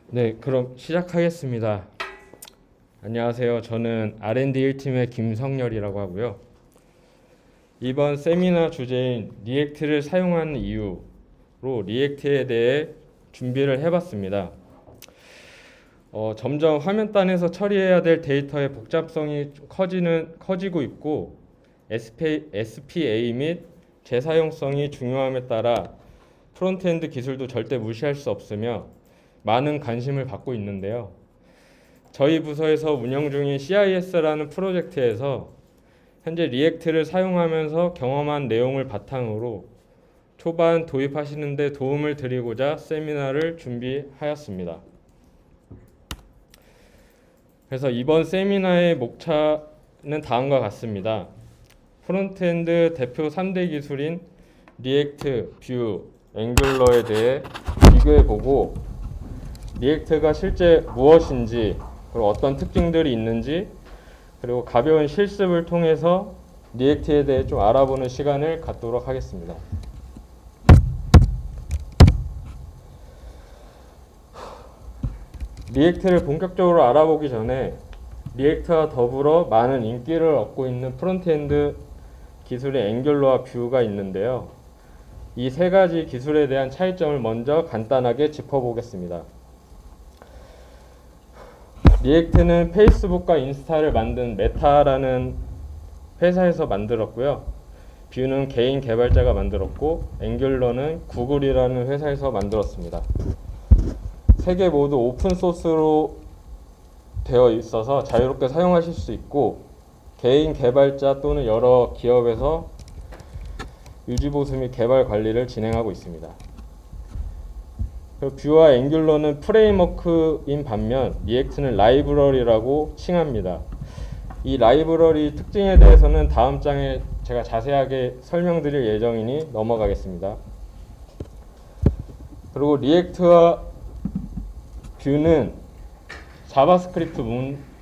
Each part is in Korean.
네, 그럼 시작하겠습니다. 안녕하세요. 저는 R&D 1팀의 김성열이라고 하고요. 이번 세미나 주제인 리액트를 사용하는 이유로 리액트에 대해 준비를 해봤습니다. 점점 화면단에서 처리해야 될 데이터의 복잡성이 커지고 있고 SPA 및 재사용성이 중요함에 따라 프론트엔드 기술도 절대 무시할 수 없으며 많은 관심을 받고 있는데요. 저희 부서에서 운영 중인 CIS라는 프로젝트에서 현재 리액트를 사용하면서 경험한 내용을 바탕으로 초반 도입하시는 데 도움을 드리고자 세미나를 준비하였습니다. 그래서 이번 세미나의 목차는 다음과 같습니다. 프론트엔드 대표 3대 기술인 리액트, 뷰, 앵귤러에 대해 비교해보고 리액트가 실제 무엇인지 그리고 어떤 특징들이 있는지 그리고 가벼운 실습을 통해서 리액트에 대해 좀 알아보는 시간을 갖도록 하겠습니다. 리액트를 본격적으로 알아보기 전에 리액트와 더불어 많은 인기를 얻고 있는 프론트엔드 기술의 앵귤러와 뷰가 있는데요. 이 세 가지 기술에 대한 차이점을 먼저 간단하게 짚어보겠습니다. 리액트는 페이스북과 인스타를 만든 메타라는 회사에서 만들었고요. 뷰는 개인 개발자가 만들었고 앵귤러는 구글이라는 회사에서 만들었습니다. 세 개 모두 오픈 소스로 되어 있어서 자유롭게 사용하실 수 있고 개인 개발자 또는 여러 기업에서 유지보수 및 개발 관리를 진행하고 있습니다. 뷰와 앵귤러는 프레임워크인 반면 리액트는 라이브러리라고 칭합니다. 이 라이브러리 특징에 대해서는 다음 장에 제가 자세하게 설명드릴 예정이니 넘어가겠습니다. 그리고 리액트와 뷰는 자바스크립트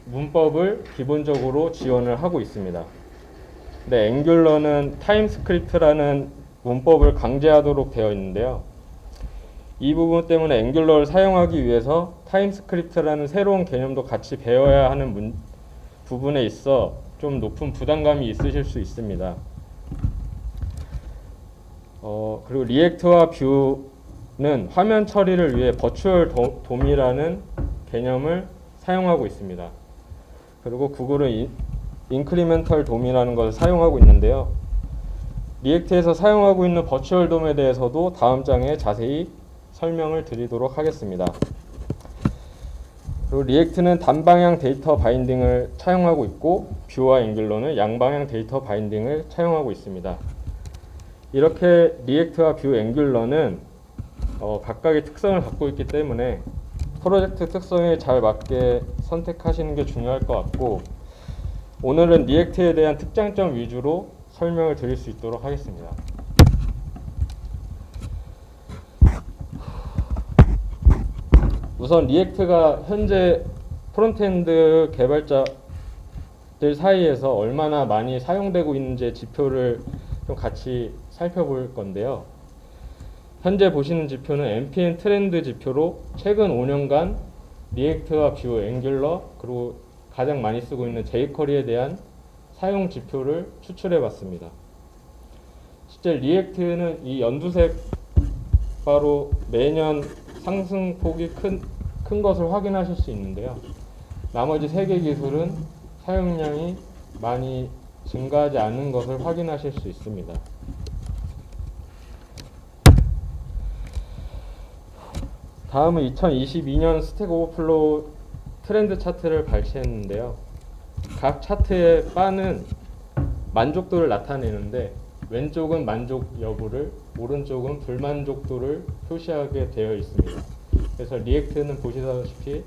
문법을 기본적으로 지원을 하고 있습니다. 근데 앵귤러는 타임스크립트라는 문법을 강제하도록 되어 있는데요. 이 부분 때문에 앵귤러를 사용하기 위해서 타임스크립트라는 새로운 개념도 같이 배워야 하는 부분에 있어 좀 높은 부담감이 있으실 수 있습니다. 그리고 리액트와 뷰는 화면 처리를 위해 버추얼 돔이라는 개념을 사용하고 있습니다. 그리고 구글은 인크리멘털 돔이라는 것을 사용하고 있는데요. 리액트에서 사용하고 있는 버추얼 돔에 대해서도 다음 장에 자세히 설명을 드리도록 하겠습니다. 그리고 리액트는 단방향 데이터 바인딩을 차용하고 있고 뷰와 앵귤러는 양방향 데이터 바인딩을 차용하고 있습니다. 이렇게 리액트와 뷰, 앵귤러는 각각의 특성을 갖고 있기 때문에 프로젝트 특성에 잘 맞게 선택하시는 게 중요할 것 같고 오늘은 리액트에 대한 특장점 위주로 설명을 드릴 수 있도록 하겠습니다. 우선 리액트가 현재 프론트엔드 개발자들 사이에서 얼마나 많이 사용되고 있는지 지표를 좀 같이 살펴볼 건데요. 현재 보시는 지표는 NPM 트렌드 지표로 최근 5년간 리액트와 뷰, 앵귤러 그리고 가장 많이 쓰고 있는 jQuery에 대한 사용 지표를 추출해 봤습니다. 실제 리액트는 이 연두색 바로 매년 상승폭이 큰 것을 확인하실 수 있는데요. 나머지 3개 기술은 사용량이 많이 증가하지 않는 것을 확인하실 수 있습니다. 다음은 2022년 스택 오버플로우 트렌드 차트를 발췌했는데요. 각 차트의 바는 만족도를 나타내는데 왼쪽은 만족 여부를, 오른쪽은 불만족도를 표시하게 되어 있습니다. 그래서 리액트는 보시다시피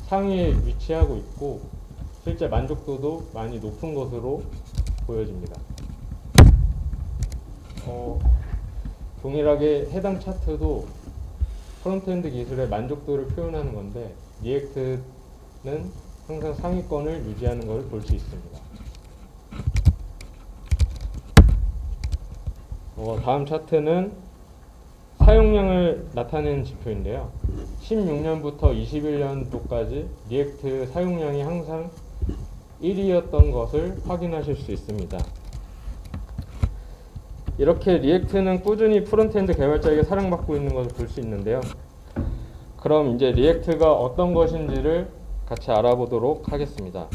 상위에 위치하고 있고 실제 만족도도 많이 높은 것으로 보여집니다. 동일하게 해당 차트도 프론트엔드 기술의 만족도를 표현하는 건데 리액트는 항상 상위권을 유지하는 것을 볼 수 있습니다. 다음 차트는 사용량을 나타내는 지표인데요. 16년부터 21년도까지 리액트 사용량이 항상 1위였던 것을 확인하실 수 있습니다. 이렇게 리액트는 꾸준히 프론트엔드 개발자에게 사랑받고 있는 것을 볼 수 있는데요. 그럼 이제 리액트가 어떤 것인지를 같이 알아보도록 하겠습니다.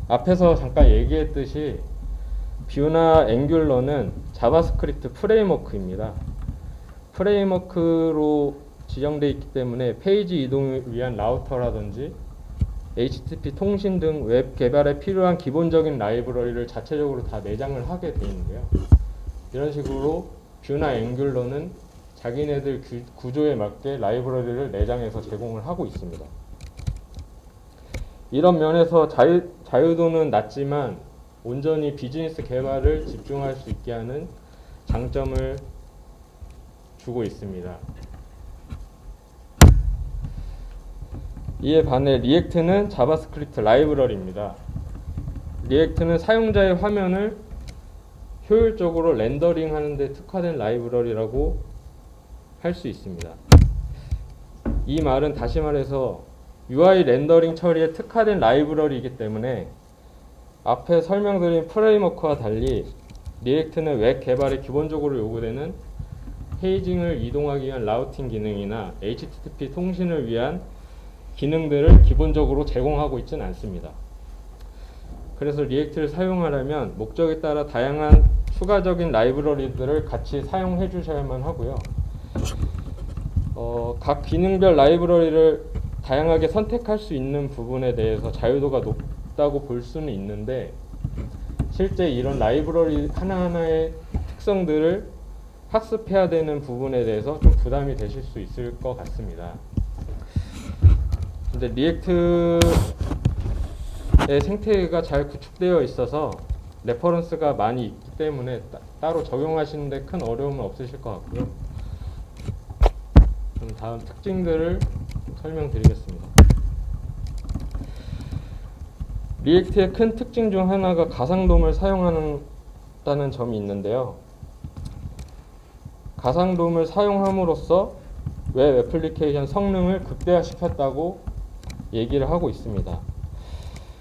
앞에서 잠깐 얘기했듯이 뷰나 앵귤러는 자바스크립트 프레임워크입니다. 프레임워크로 지정되어 있기 때문에 페이지 이동을 위한 라우터라든지 HTTP 통신 등 웹 개발에 필요한 기본적인 라이브러리를 자체적으로 다 내장을 하게 되어 있는데요. 이런 식으로 뷰나 앵귤러는 자기네들 구조에 맞게 라이브러리를 내장해서 제공을 하고 있습니다. 이런 면에서 자유도는 낮지만 온전히 비즈니스 개발을 집중할 수 있게 하는 장점을 주고 있습니다. 이에 반해 리액트는 자바스크립트 라이브러리입니다. 리액트는 사용자의 화면을 효율적으로 렌더링 하는 데 특화된 라이브러리라고 할 수 있습니다. 이 말은 다시 말해서 UI 렌더링 처리에 특화된 라이브러리이기 때문에 앞에 설명드린 프레임워크와 달리 리액트는 웹 개발에 기본적으로 요구되는 페이징을 이동하기 위한 라우팅 기능이나 HTTP 통신을 위한 기능들을 기본적으로 제공하고 있지는 않습니다. 그래서 리액트를 사용하려면 목적에 따라 다양한 추가적인 라이브러리들을 같이 사용해 주셔야만 하고요. 각 기능별 라이브러리를 다양하게 선택할 수 있는 부분에 대해서 자유도가 높다고 볼 수는 있는데 실제 이런 라이브러리 하나하나의 특성들을 학습해야 되는 부분에 대해서 좀 부담이 되실 수 있을 것 같습니다. 근데 리액트의 생태계가 잘 구축되어 있어서 레퍼런스가 많이 있기 때문에 따로 적용하시는데 큰 어려움은 없으실 것 같고요. 그럼 다음 특징들을 설명드리겠습니다. 리액트의 큰 특징 중 하나가 가상돔을 사용한다는 점이 있는데요. 가상돔을 사용함으로써 웹 애플리케이션 성능을 극대화시켰다고 얘기를 하고 있습니다.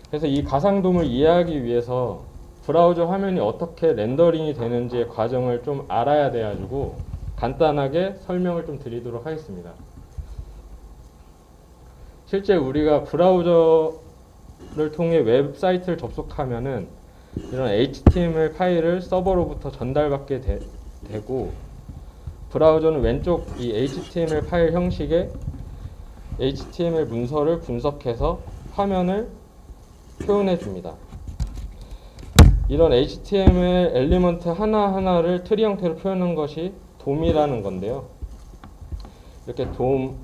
그래서 이 가상돔을 이해하기 위해서 브라우저 화면이 어떻게 렌더링이 되는지의 과정을 좀 알아야 돼가지고 간단하게 설명을 좀 드리도록 하겠습니다. 실제 우리가 브라우저를 통해 웹사이트를 접속하면은 이런 HTML 파일을 서버로부터 전달받게 되고 브라우저는 왼쪽 이 HTML 파일 형식의 HTML 문서를 분석해서 화면을 표현해 줍니다. 이런 HTML 엘리먼트 하나하나를 트리 형태로 표현한 것이 돔이라는 건데요. 이렇게 돔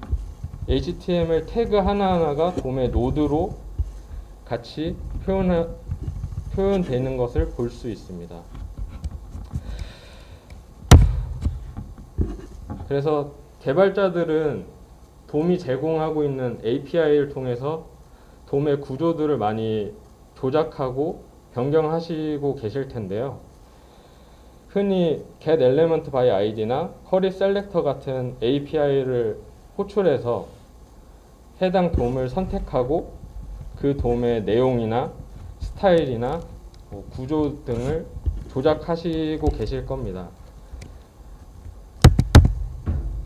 HTML 태그 하나하나가 돔의 노드로 같이 표현되는 것을 볼 수 있습니다. 그래서 개발자들은 돔이 제공하고 있는 API를 통해서 돔의 구조들을 많이 조작하고 변경하시고 계실 텐데요. 흔히 getElement by ID나 querySelector 같은 API를 호출해서 해당 돔을 선택하고 그 돔의 내용이나 스타일이나 구조 등을 조작하시고 계실 겁니다.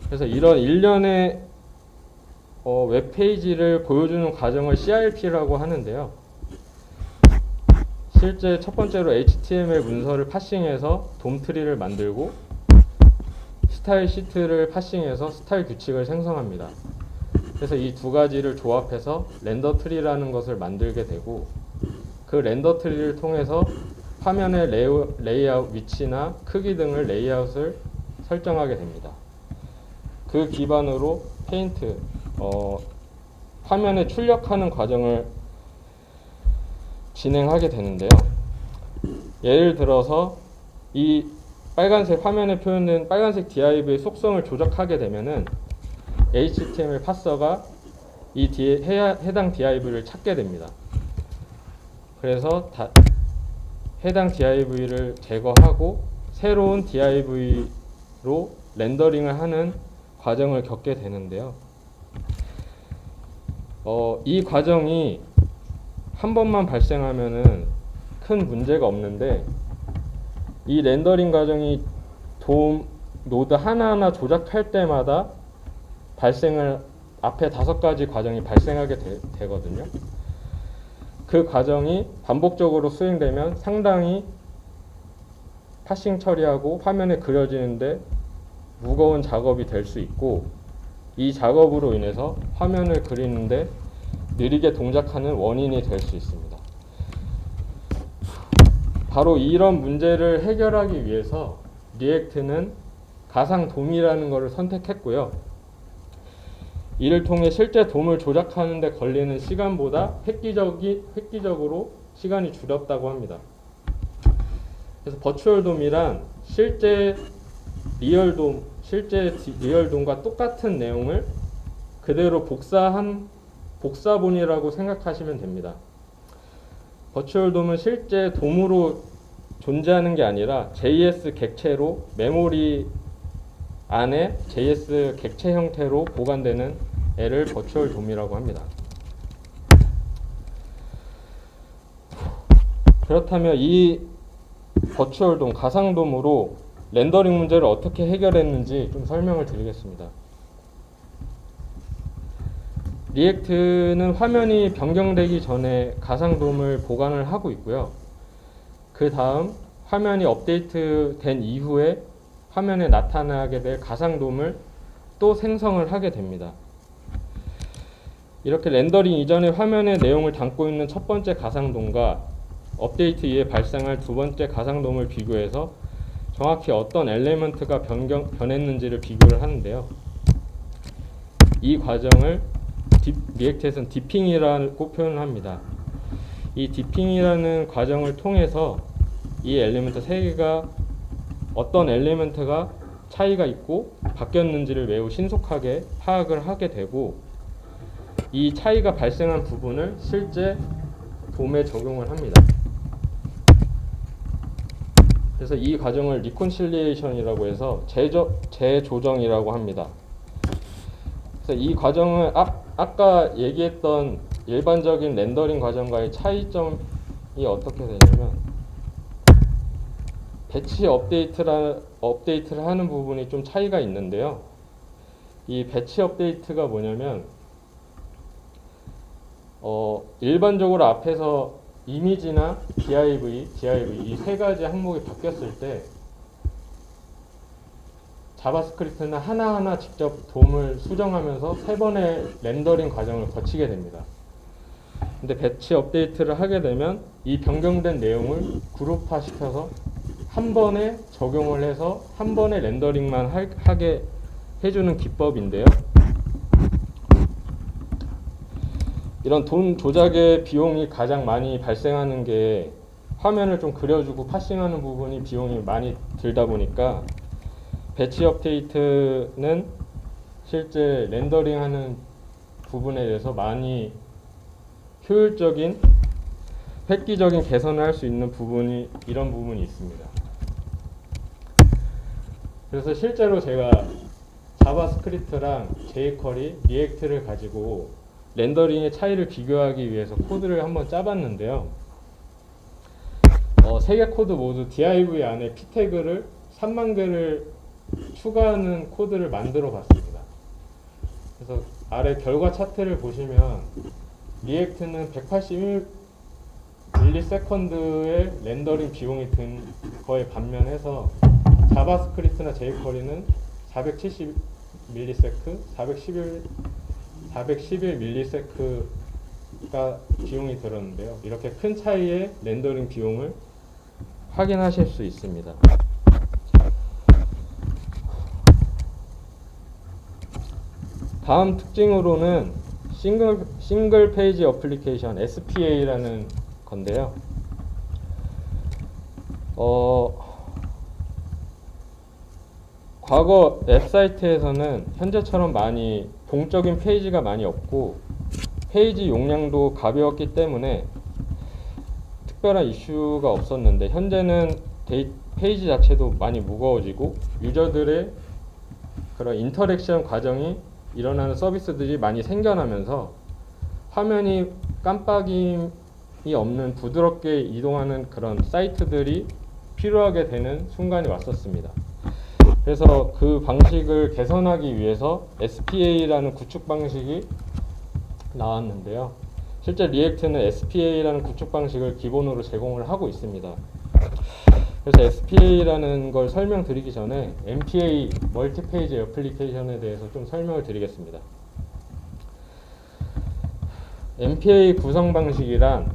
그래서 이런 일련의 웹페이지를 보여주는 과정을 CRP라고 하는데요. 실제 첫 번째로 HTML 문서를 파싱해서 돔 트리를 만들고 스타일 시트를 파싱해서 스타일 규칙을 생성합니다. 그래서 이 두 가지를 조합해서 렌더 트리라는 것을 만들게 되고 그 렌더 트리를 통해서 화면의 레이아웃, 위치나 크기 등을 레이아웃을 설정하게 됩니다. 그 기반으로 페인트, 화면에 출력하는 과정을 진행하게 되는데요. 예를 들어서 이 빨간색 화면에 표현된 빨간색 div의 속성을 조작하게 되면은 HTML 파서가 이 해당 div를 찾게 됩니다. 그래서 해당 div를 제거하고 새로운 DIV로 렌더링을 하는 과정을 겪게 되는데요. 이 과정이 한 번만 발생하면은 큰 문제가 없는데, 이 렌더링 과정이 노드 하나하나 조작할 때마다 앞에 5가지 과정이 발생하게 되거든요. 그 과정이 반복적으로 수행되면 상당히 파싱 처리하고 화면에 그려지는데 무거운 작업이 될 수 있고, 이 작업으로 인해서 화면을 그리는데 느리게 동작하는 원인이 될 수 있습니다. 바로 이런 문제를 해결하기 위해서 리액트는 가상 돔이라는 것을 선택했고요. 이를 통해 실제 돔을 조작하는 데 걸리는 시간보다 획기적으로 시간이 줄었다고 합니다. 그래서 버추얼 돔이란 실제 리얼 돔과 똑같은 내용을 그대로 복사본이라고 생각하시면 됩니다. 버추얼 돔은 실제 돔으로 존재하는 게 아니라 JS 객체로 메모리 안에 JS 객체 형태로 보관되는 애를 버추얼 돔이라고 합니다. 그렇다면 이 버추얼 돔, 가상 돔으로 렌더링 문제를 어떻게 해결했는지 좀 설명을 드리겠습니다. 리액트는 화면이 변경되기 전에 가상 돔을 보관을 하고 있고요. 그 다음 화면이 업데이트 된 이후에 화면에 나타나게 될 가상 돔을 또 생성을 하게 됩니다. 이렇게 렌더링 이전에 화면의 내용을 담고 있는 첫 번째 가상 돔과 업데이트 이후에 발생할 두 번째 가상 돔을 비교해서 정확히 어떤 엘리먼트가 변했는지를 비교를 하는데요. 이 과정을 리액트에서는 디핑이라고 표현을 합니다. 이 디핑이라는 과정을 통해서 이 엘리먼트 3개가 어떤 엘리먼트가 차이가 있고 바뀌었는지를 매우 신속하게 파악을 하게 되고, 이 차이가 발생한 부분을 실제 돔에 적용을 합니다. 그래서 이 과정을 리콘실리에이션이라고 해서 재조정이라고 합니다. 그래서 이 과정은 아까 얘기했던 일반적인 렌더링 과정과의 차이점이 어떻게 되냐면, 배치 업데이트를 하는 부분이 좀 차이가 있는데요. 이 배치 업데이트가 뭐냐면, 일반적으로 앞에서 이미지나 DIV 이 3가지 항목이 바뀌었을 때 자바스크립트는 하나하나 직접 돔을 수정하면서 3번의 렌더링 과정을 거치게 됩니다. 근데 배치 업데이트를 하게 되면 이 변경된 내용을 그룹화 시켜서 한 번에 적용을 해서 한 번에 렌더링만 하게 해주는 기법인데요. 이런 돔 조작의 비용이 가장 많이 발생하는 게 화면을 좀 그려주고 파싱하는 부분이 비용이 많이 들다 보니까 배치 업데이트는 실제 렌더링하는 부분에 대해서 많이 효율적인 획기적인 개선을 할 수 있는 이런 부분이 있습니다. 그래서 실제로 제가 자바스크립트랑 jQuery, 리액트를 가지고 렌더링의 차이를 비교하기 위해서 코드를 한번 짜봤는데요. 3개 코드 모두 div 안에 p 태그를 3만 개를 추가하는 코드를 만들어 봤습니다. 그래서 아래 결과 차트를 보시면 리액트는 181ms의 렌더링 비용이 든 거에 반면해서 자바스크립트나 jQuery는 470ms, 411ms가 비용이 들었는데요. 이렇게 큰 차이의 렌더링 비용을 확인하실 수 있습니다. 다음 특징으로는 싱글 페이지 어플리케이션 SPA라는 건데요. 과거 웹사이트에서는 현재처럼 많이 동적인 페이지가 많이 없고 페이지 용량도 가벼웠기 때문에 특별한 이슈가 없었는데, 현재는 페이지 자체도 많이 무거워지고 유저들의 그런 인터랙션 과정이 일어나는 서비스들이 많이 생겨나면서 화면이 깜빡임이 없는 부드럽게 이동하는 그런 사이트들이 필요하게 되는 순간이 왔었습니다. 그래서 그 방식을 개선하기 위해서 SPA라는 구축 방식이 나왔는데요. 실제 리액트는 SPA라는 구축 방식을 기본으로 제공을 하고 있습니다. 그래서 SPA라는 걸 설명드리기 전에 MPA, 멀티페이지 애플리케이션에 대해서 좀 설명을 드리겠습니다. MPA 구성 방식이란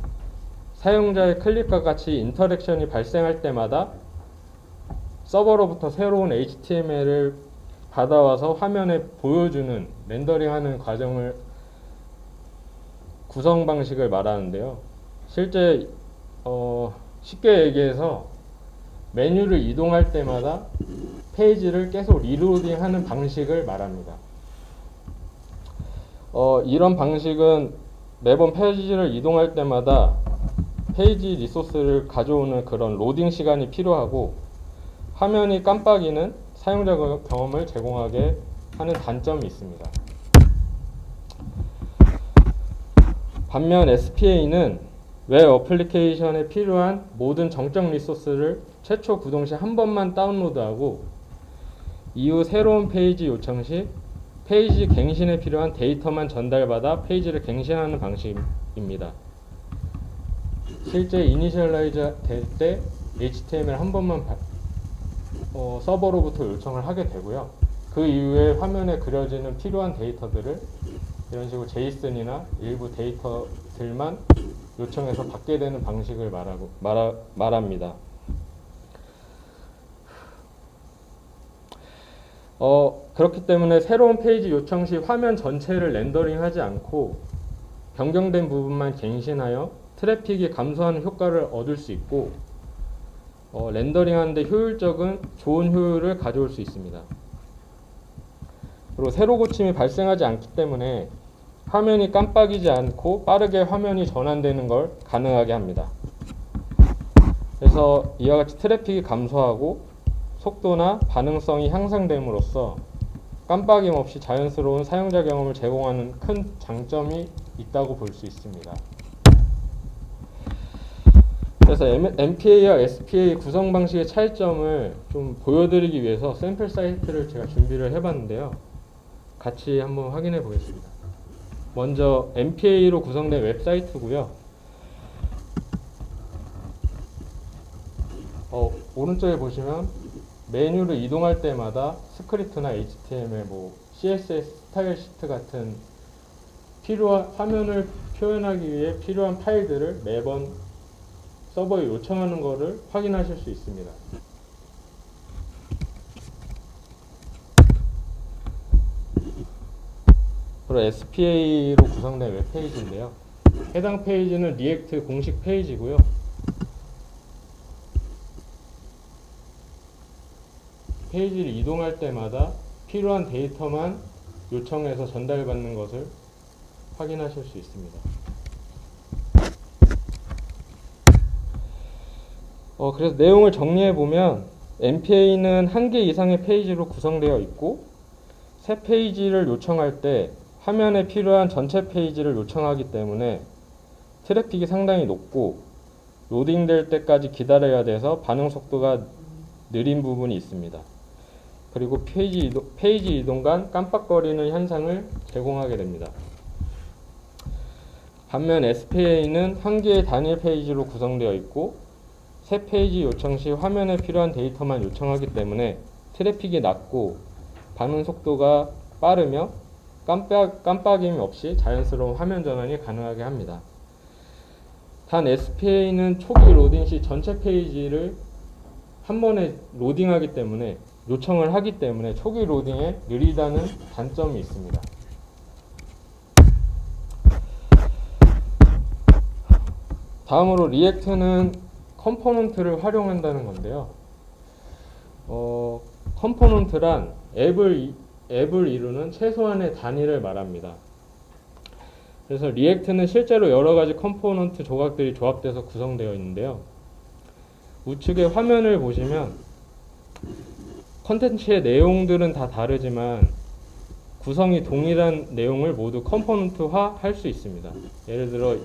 사용자의 클릭과 같이 인터랙션이 발생할 때마다 서버로부터 새로운 HTML을 받아와서 화면에 보여주는 렌더링하는 과정을 구성 방식을 말하는데요. 실제 쉽게 얘기해서 메뉴를 이동할 때마다 페이지를 계속 리로딩하는 방식을 말합니다. 이런 방식은 매번 페이지를 이동할 때마다 페이지 리소스를 가져오는 그런 로딩 시간이 필요하고 화면이 깜빡이는 사용자 경험을 제공하게 하는 단점이 있습니다. 반면 SPA는 웹 어플리케이션에 필요한 모든 정적 리소스를 최초 구동 시 한 번만 다운로드하고 이후 새로운 페이지 요청 시 페이지 갱신에 필요한 데이터만 전달받아 페이지를 갱신하는 방식입니다. 실제 이니셜라이즈 될 때 HTML 한 번만 서버로부터 요청을 하게 되고요. 그 이후에 화면에 그려지는 필요한 데이터들을 이런 식으로 제이슨이나 일부 데이터들만 요청해서 받게 되는 방식을 말합니다. 그렇기 때문에 새로운 페이지 요청 시 화면 전체를 렌더링하지 않고 변경된 부분만 갱신하여 트래픽이 감소하는 효과를 얻을 수 있고 렌더링하는데 좋은 효율을 가져올 수 있습니다. 그리고 새로 고침이 발생하지 않기 때문에 화면이 깜빡이지 않고 빠르게 화면이 전환되는 걸 가능하게 합니다. 그래서 이와 같이 트래픽이 감소하고 속도나 반응성이 향상됨으로써 깜빡임 없이 자연스러운 사용자 경험을 제공하는 큰 장점이 있다고 볼 수 있습니다. 그래서 MPA와 SPA 구성 방식의 차이점을 좀 보여드리기 위해서 샘플 사이트를 제가 준비를 해봤는데요. 같이 한번 확인해 보겠습니다. 먼저 MPA로 구성된 웹사이트고요. 오른쪽에 보시면 메뉴를 이동할 때마다 스크립트나 HTML, CSS 스타일 시트 같은 화면을 표현하기 위해 필요한 파일들을 매번 서버에 요청하는 것을 확인하실 수 있습니다. 그리고 SPA로 구성된 웹페이지인데요. 해당 페이지는 리액트 공식 페이지고요. 페이지를 이동할 때마다 필요한 데이터만 요청해서 전달받는 것을 확인하실 수 있습니다. 그래서 내용을 정리해보면 MPA는 한 개 이상의 페이지로 구성되어 있고 새 페이지를 요청할 때 화면에 필요한 전체 페이지를 요청하기 때문에 트래픽이 상당히 높고 로딩될 때까지 기다려야 돼서 반응 속도가 느린 부분이 있습니다. 그리고 페이지 이동 간 깜빡거리는 현상을 제공하게 됩니다. 반면 SPA는 한 개의 단일 페이지로 구성되어 있고 새 페이지 요청 시 화면에 필요한 데이터만 요청하기 때문에 트래픽이 낮고 반응 속도가 빠르며 깜빡임이 없이 자연스러운 화면 전환이 가능하게 합니다. 단 SPA는 초기 로딩 시 전체 페이지를 한 번에 로딩하기 때문에 요청을 하기 때문에 초기 로딩에 느리다는 단점이 있습니다. 다음으로 리액트는 컴포넌트를 활용한다는 건데요. 컴포넌트란 앱을 이루는 최소한의 단위를 말합니다. 그래서 리액트는 실제로 여러 가지 컴포넌트 조각들이 조합돼서 구성되어 있는데요. 우측의 화면을 보시면 컨텐츠의 내용들은 다 다르지만 구성이 동일한 내용을 모두 컴포넌트화 할 수 있습니다. 예를 들어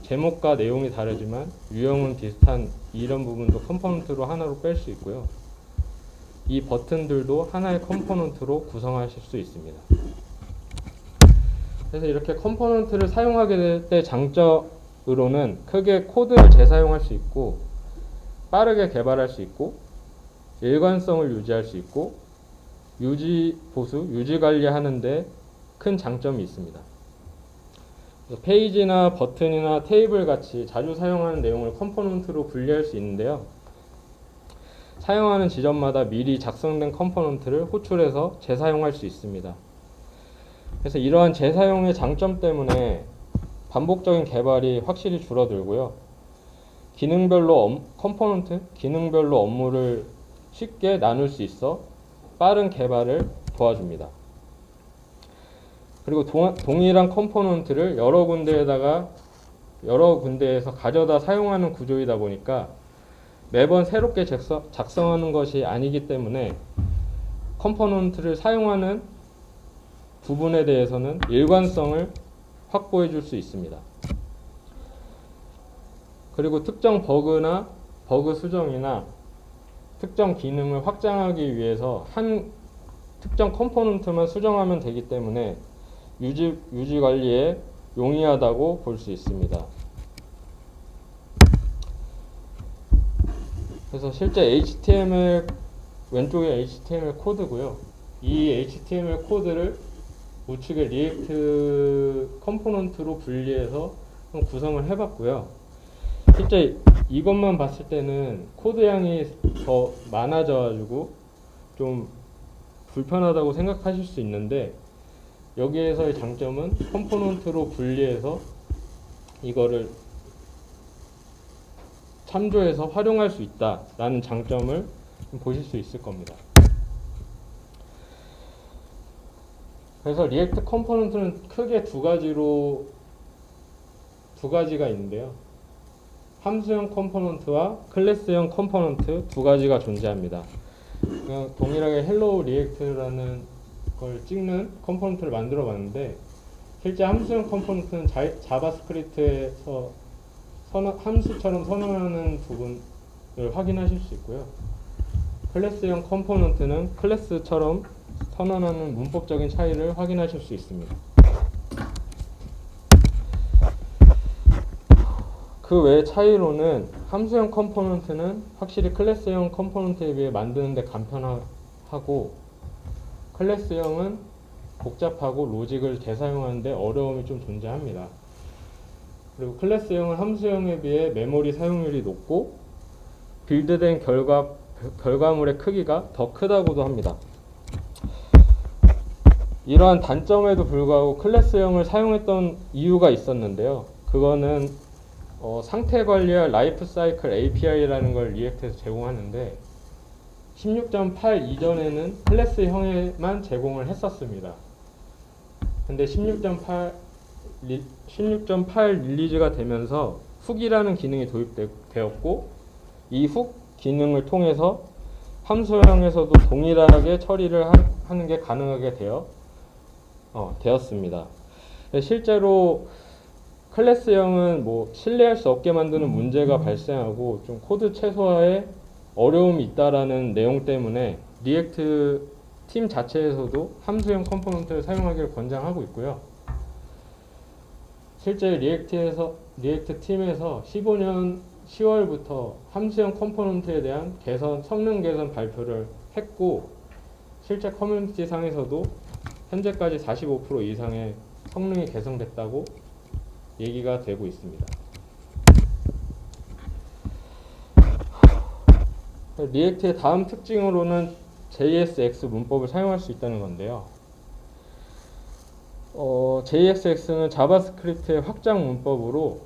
제목과 내용이 다르지만 유형은 비슷한 이런 부분도 컴포넌트로 하나로 뺄 수 있고요. 이 버튼들도 하나의 컴포넌트로 구성하실 수 있습니다. 그래서 이렇게 컴포넌트를 사용하게 될 때 장점으로는 크게 코드를 재사용할 수 있고 빠르게 개발할 수 있고 일관성을 유지할 수 있고 유지 관리하는데 큰 장점이 있습니다. 페이지나 버튼이나 테이블 같이 자주 사용하는 내용을 컴포넌트로 분리할 수 있는데요. 사용하는 지점마다 미리 작성된 컴포넌트를 호출해서 재사용할 수 있습니다. 그래서 이러한 재사용의 장점 때문에 반복적인 개발이 확실히 줄어들고요. 기능별로 업무를 쉽게 나눌 수 있어 빠른 개발을 도와줍니다. 그리고 동일한 컴포넌트를 여러 군데에서 가져다 사용하는 구조이다 보니까 매번 새롭게 작성하는 것이 아니기 때문에 컴포넌트를 사용하는 부분에 대해서는 일관성을 확보해 줄 수 있습니다. 그리고 특정 버그 수정이나 특정 기능을 확장하기 위해서 한 특정 컴포넌트만 수정하면 되기 때문에 유지 관리에 용이하다고 볼 수 있습니다. 그래서 실제 왼쪽에 HTML 코드고요. 이 HTML 코드를 우측에 리액트 컴포넌트로 분리해서 구성을 해봤고요. 실제 이것만 봤을 때는 코드 양이 더 많아져가지고 좀 불편하다고 생각하실 수 있는데 여기에서의 장점은 컴포넌트로 분리해서 이거를 참조해서 활용할 수 있다라는 장점을 보실 수 있을 겁니다. 그래서 리액트 컴포넌트는 크게 두 가지가 있는데요. 함수형 컴포넌트와 클래스형 컴포넌트 두 가지가 존재합니다. 그냥 동일하게 헬로우 리액트라는 걸 찍는 컴포넌트를 만들어 봤는데 실제 함수형 컴포넌트는 자바스크립트에서 함수처럼 선언하는 부분을 확인하실 수 있고요. 클래스형 컴포넌트는 클래스처럼 선언하는 문법적인 차이를 확인하실 수 있습니다. 그 외의 차이로는 함수형 컴포넌트는 확실히 클래스형 컴포넌트에 비해 만드는데 간편하고 클래스형은 복잡하고 로직을 재사용하는데 어려움이 좀 존재합니다. 그리고 클래스형은 함수형에 비해 메모리 사용률이 높고 빌드된 결과물의 크기가 더 크다고도 합니다. 이러한 단점에도 불구하고 클래스형을 사용했던 이유가 있었는데요. 그거는 상태 관리와 라이프 사이클 API라는 걸 리액트에서 제공하는데 16.8 이전에는 클래스형에만 제공을 했었습니다. 근데 16.8 릴리즈가 되면서 훅이라는 기능이 도입되었고 이 훅 기능을 통해서 함수형에서도 동일하게 처리를 하는 게 가능하게 되었습니다. 실제로 클래스형은 신뢰할 수 없게 만드는 문제가 발생하고 좀 코드 최소화에 어려움이 있다라는 내용 때문에 리액트 팀 자체에서도 함수형 컴포넌트를 사용하기를 권장하고 있고요. 실제 리액트 팀에서 15년 10월부터 함수형 컴포넌트에 대한 성능 개선 발표를 했고 실제 커뮤니티 상에서도 현재까지 45% 이상의 성능이 개선됐다고 얘기가 되고 있습니다. 리액트의 다음 특징으로는 JSX 문법을 사용할 수 있다는 건데요. JSX는 자바스크립트의 확장 문법으로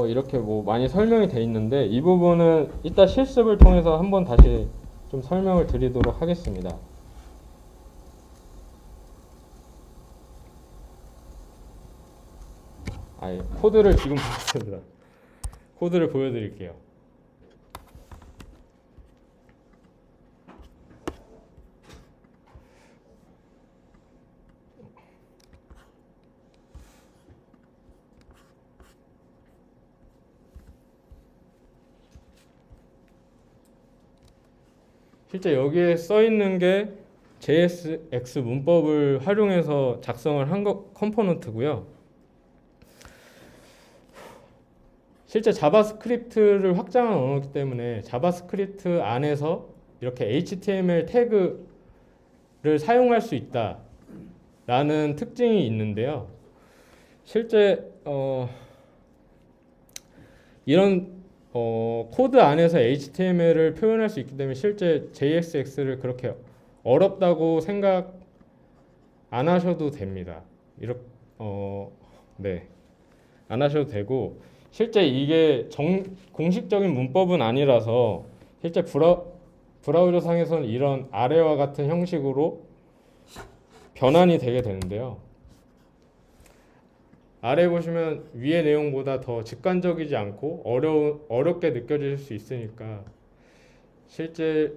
이렇게 많이 설명이 되어 있는데 이 부분은 이따 실습을 통해서 한번 다시 좀 설명을 드리도록 하겠습니다. 코드를 지금 보겠습니다. 코드를 보여드릴게요. 실제 여기에 써 있는 게 JSX 문법을 활용해서 작성을 한 컴포넌트고요. 실제 자바스크립트를 확장한 언어이기 때문에 자바스크립트 안에서 이렇게 HTML 태그를 사용할 수 있다라는 특징이 있는데요. 실제 이런 코드 안에서 HTML을 표현할 수 있기 때문에 실제 JSX를 그렇게 어렵다고 생각 안 하셔도 됩니다. 이렇게 네, 안 하셔도 되고 실제 이게 공식적인 문법은 아니라서 실제 브라우저 상에서는 이런 아래와 같은 형식으로 변환이 되게 되는데요. 아래 보시면 위의 내용보다 더 직관적이지 않고 어렵게 느껴질 수 있으니까 실제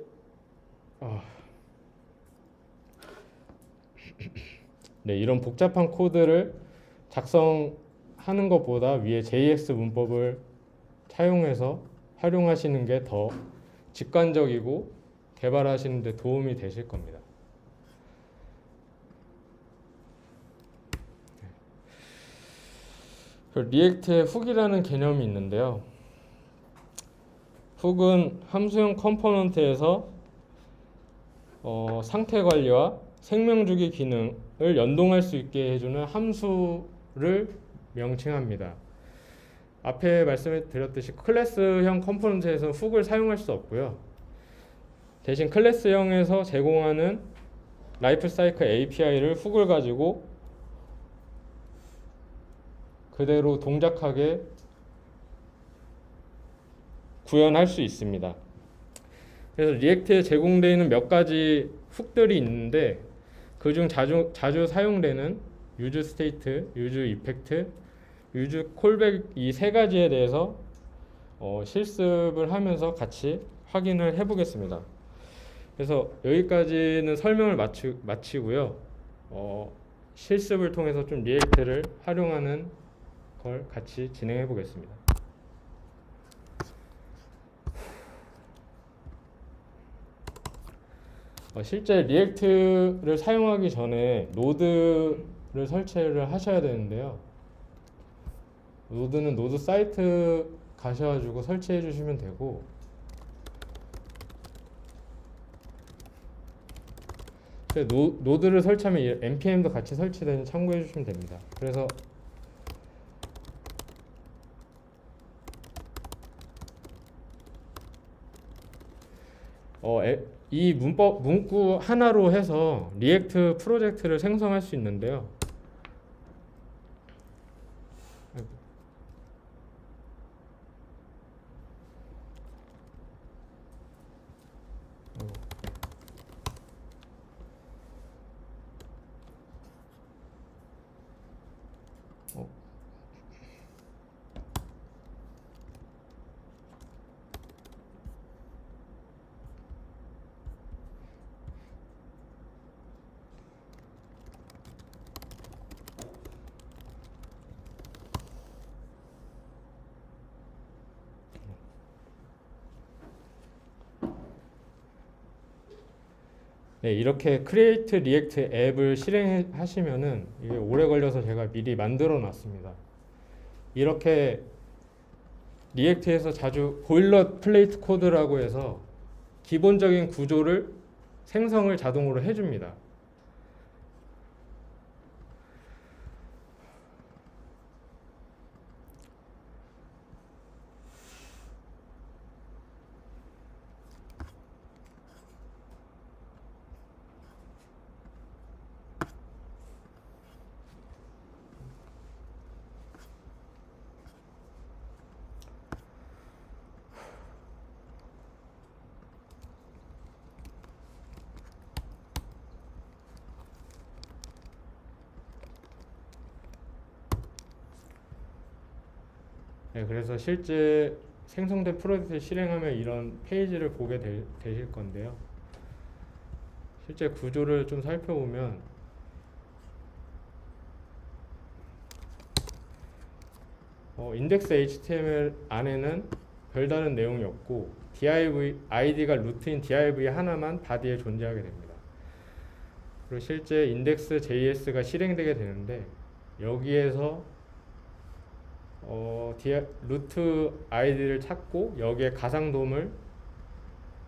네, 이런 복잡한 코드를 작성하는 것보다 위에 JS 문법을 차용해서 활용하시는 게 더 직관적이고 개발하시는 데 도움이 되실 겁니다. 리액트의 훅이라는 개념이 있는데요. 훅은 함수형 컴포넌트에서 상태 관리와 생명주기 기능을 연동할 수 있게 해주는 함수를 명칭합니다. 앞에 말씀드렸듯이 클래스형 컴포넌트에서는 훅을 사용할 수 없고요. 대신 클래스형에서 제공하는 라이프 사이클 API를 훅을 가지고 그대로 동작하게 구현할 수 있습니다. 그래서 리액트에 제공되어 있는 몇 가지 훅들이 있는데 그중 자주 사용되는 유즈 스테이트, 유즈 이펙트, 유즈 콜백 이 세 가지에 대해서 실습을 하면서 같이 확인을 해보겠습니다. 그래서 여기까지는 설명을 마치고요. 실습을 통해서 좀 리액트를 활용하는 걸 같이 진행해 보겠습니다. 실제 리액트를 사용하기 전에 노드를 설치를 하셔야 되는데요. 노드는 노드 사이트 가셔가지고 설치해 주시면 되고 노드를 설치하면 npm도 같이 설치되는 참고해 주시면 됩니다. 그래서 이 문구 하나로 해서 리액트 프로젝트를 생성할 수 있는데요. 네, 이렇게 크리에이트 리액트 앱을 실행하시면은 이게 오래 걸려서 제가 미리 만들어 놨습니다. 이렇게 리액트에서 자주 보일러 플레이트 코드라고 해서 기본적인 구조를 생성을 자동으로 해줍니다. 네, 그래서 실제 생성된 프로젝트를 실행하면 이런 페이지를 보게 되실 건데요. 실제 구조를 좀 살펴보면 인덱스 HTML 안에는 별다른 내용이 없고 div id가 루트인 div 하나만 바디에 존재하게 됩니다. 그리고 실제 인덱스 JS가 실행되게 되는데 여기에서 루트 아이디를 찾고 여기에 가상돔을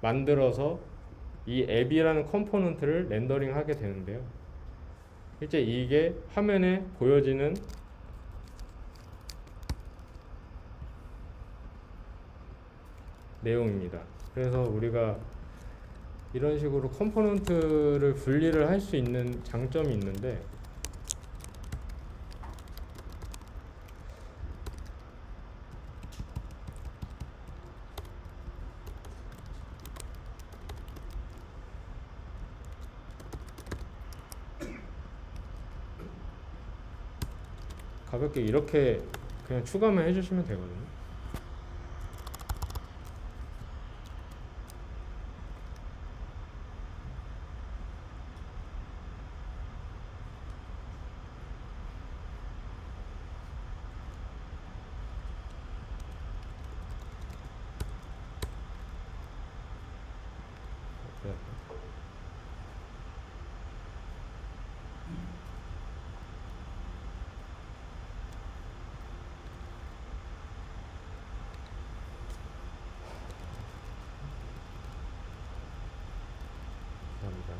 만들어서 이 앱이라는 컴포넌트를 렌더링 하게 되는데요. 실제 이게 화면에 보여지는 내용입니다. 그래서 우리가 이런 식으로 컴포넌트를 분리를 할 수 있는 장점이 있는데 가볍게 이렇게 그냥 추가만 해주시면 되거든요. 네. 감사합니다.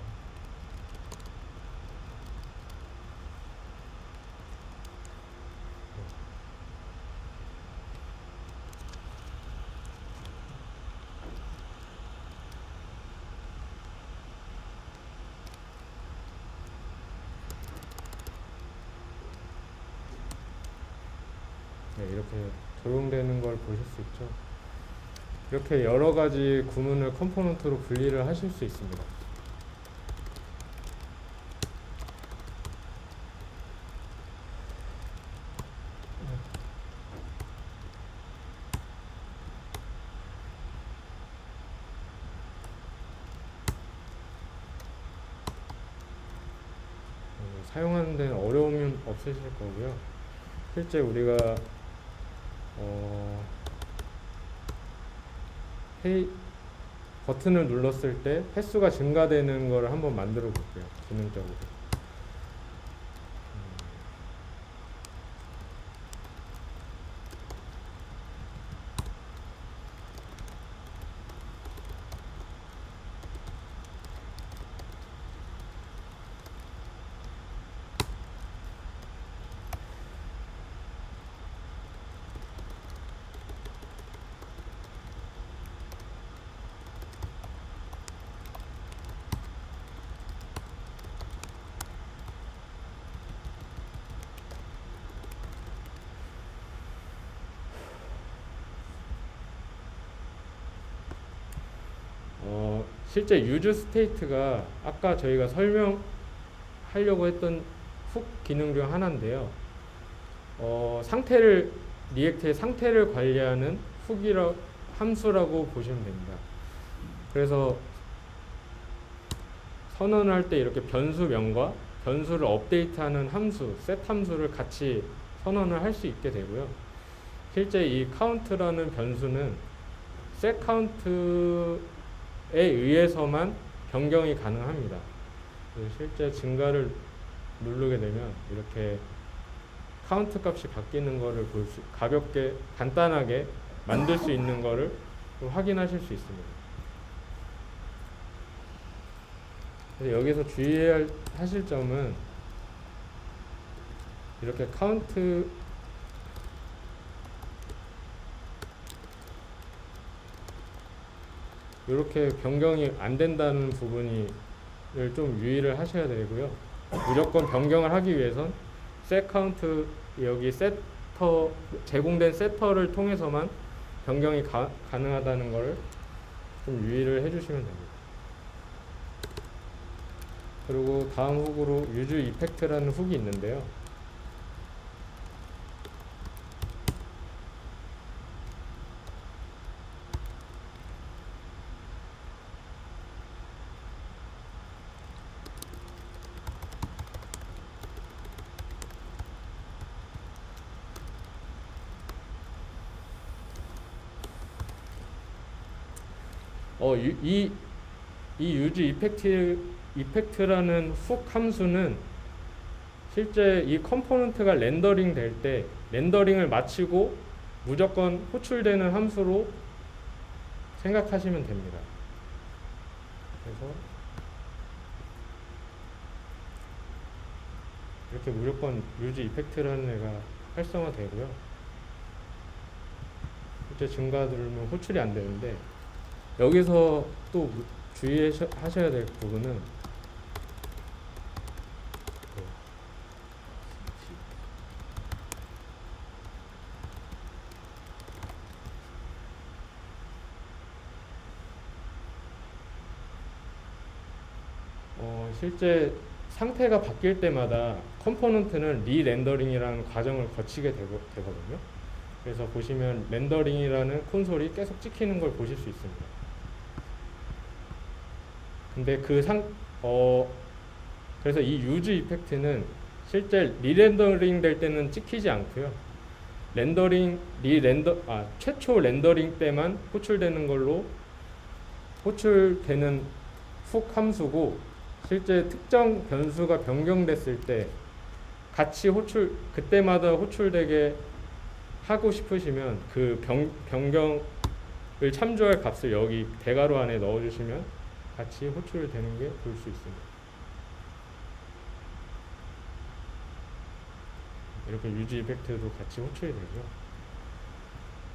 네, 이렇게 적용되는 걸 보실 수 있죠. 이렇게 여러 가지 구문을 컴포넌트로 분리를 하실 수 있습니다. 사용하는 데는 어려움은 없으실 거고요. 실제 우리가 버튼을 눌렀을 때 횟수가 증가되는 걸 한번 만들어 볼게요. 기능적으로. 실제 유즈 스테이트가 아까 저희가 설명하려고 했던 훅 기능 중 하나인데요. 리액트의 상태를 관리하는 함수라고 보시면 됩니다. 그래서 선언할 때 이렇게 변수명과 변수를 업데이트하는 함수, set 함수를 같이 선언을 할 수 있게 되고요. 실제 이 count라는 변수는 set count에 의해서만 변경이 가능합니다. 실제 증가를 누르게 되면 이렇게 카운트 값이 바뀌는 거를 가볍게 간단하게 만들 수 있는 거를 좀 확인하실 수 있습니다. 그래서 여기서 주의해야 하실 점은 이렇게 카운트 이렇게 변경이 안 된다는 부분을 좀 유의를 하셔야 되고요. 무조건 변경을 하기 위해선 set count 여기 세터 제공된 세터를 통해서만 변경이 가능하다는 것을 좀 유의를 해주시면 됩니다. 그리고 다음 훅으로 유즈 이펙트라는 훅이 있는데요. 이 유즈 이펙트라는 훅 함수는 실제 이 컴포넌트가 렌더링 될 때 렌더링을 마치고 무조건 호출되는 함수로 생각하시면 됩니다. 그래서 이렇게 무조건 유즈 이펙트라는 애가 활성화되고요. 실제 증가 누르면 호출이 안 되는데, 여기서 또 주의하셔야 될 부분은 실제 상태가 바뀔 때마다 컴포넌트는 리렌더링이라는 과정을 거치게 되거든요. 그래서 보시면 렌더링이라는 콘솔이 계속 찍히는 걸 보실 수 있습니다. 근데 그래서 이 유즈 이펙트는 실제 리렌더링 될 때는 찍히지 않고요. 최초 렌더링 때만 호출되는 걸로 호출되는 훅 함수고, 실제 특정 변수가 변경됐을 때 같이 그때마다 호출되게 하고 싶으시면 그 변경을 참조할 값을 여기 대괄호 안에 넣어주시면 같이 호출되는 게 볼 수 있습니다. 이렇게 유즈 이펙트도 같이 호출이 되죠.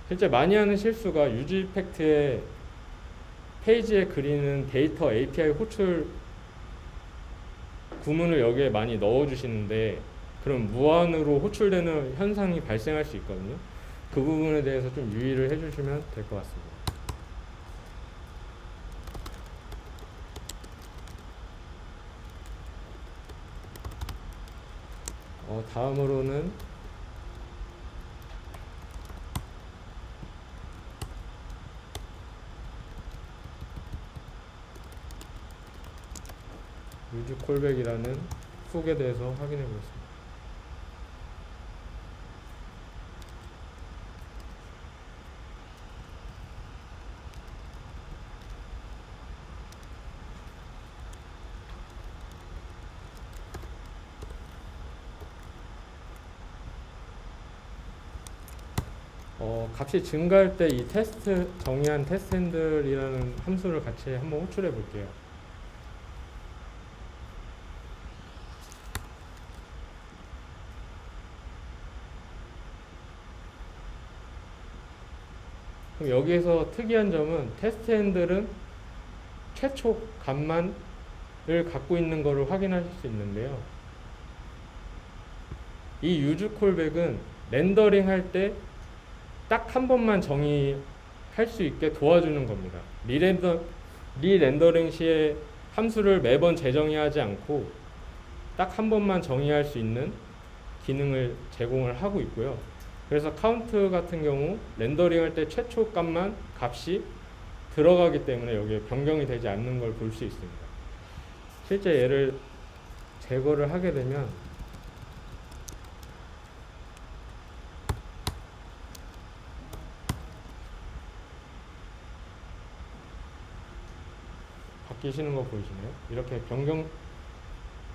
실제 많이 하는 실수가 유즈 이펙트의 페이지에 그리는 데이터 API 호출 구문을 여기에 많이 넣어주시는데, 그럼 무한으로 호출되는 현상이 발생할 수 있거든요. 그 부분에 대해서 좀 유의를 해주시면 될 것 같습니다. 다음으로는 유즈 콜백이라는 훅에 대해서 확인해 보겠습니다. 값이 증가할 때 이 정의한 테스트 핸들이라는 함수를 같이 한번 호출해 볼게요. 그럼 여기에서 특이한 점은 테스트 핸들은 최초 값만을 갖고 있는 것을 확인하실 수 있는데요. 이 유즈 콜백은 렌더링 할 때 딱 한 번만 정의할 수 있게 도와주는 겁니다. 리렌더링 시에 함수를 매번 재정의하지 않고 딱 한 번만 정의할 수 있는 기능을 제공을 하고 있고요. 그래서 카운트 같은 경우 렌더링 할 때 최초 값이 들어가기 때문에 여기에 변경이 되지 않는 걸 볼 수 있습니다. 실제 얘를 제거를 하게 되면 바뀌시는 거 보이시나요? 이렇게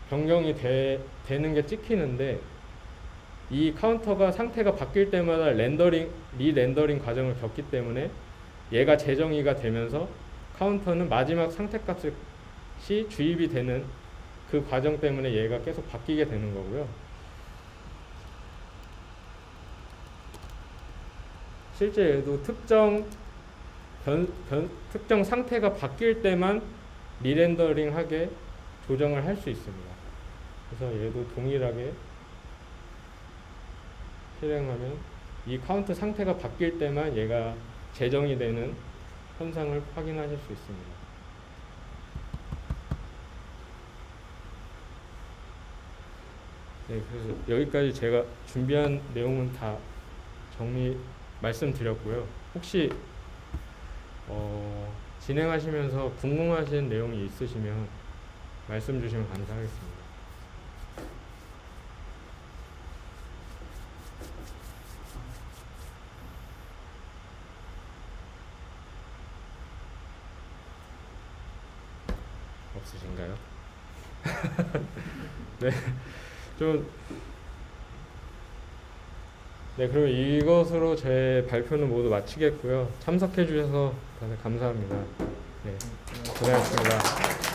변경이 되는 게 찍히는데, 이 카운터가 상태가 바뀔 때마다 리렌더링 과정을 겪기 때문에 얘가 재정의가 되면서 카운터는 마지막 상태값이 주입이 되는 그 과정 때문에 얘가 계속 바뀌게 되는 거고요. 실제 얘도 특정 상태가 바뀔 때만 리렌더링하게 조정을 할 수 있습니다. 그래서 얘도 동일하게 실행하면 이 카운트 상태가 바뀔 때만 얘가 재정이 되는 현상을 확인하실 수 있습니다. 네, 그래서 여기까지 제가 준비한 내용은 다 말씀드렸고요. 혹시 진행하시면서 궁금하신 내용이 있으시면 말씀 주시면 감사하겠습니다. 없으신가요? 네, 좀 네, 그럼 이것으로 제 발표는 모두 마치겠고요. 참석해 주셔서 다들 감사합니다. 네, 고생하셨습니다.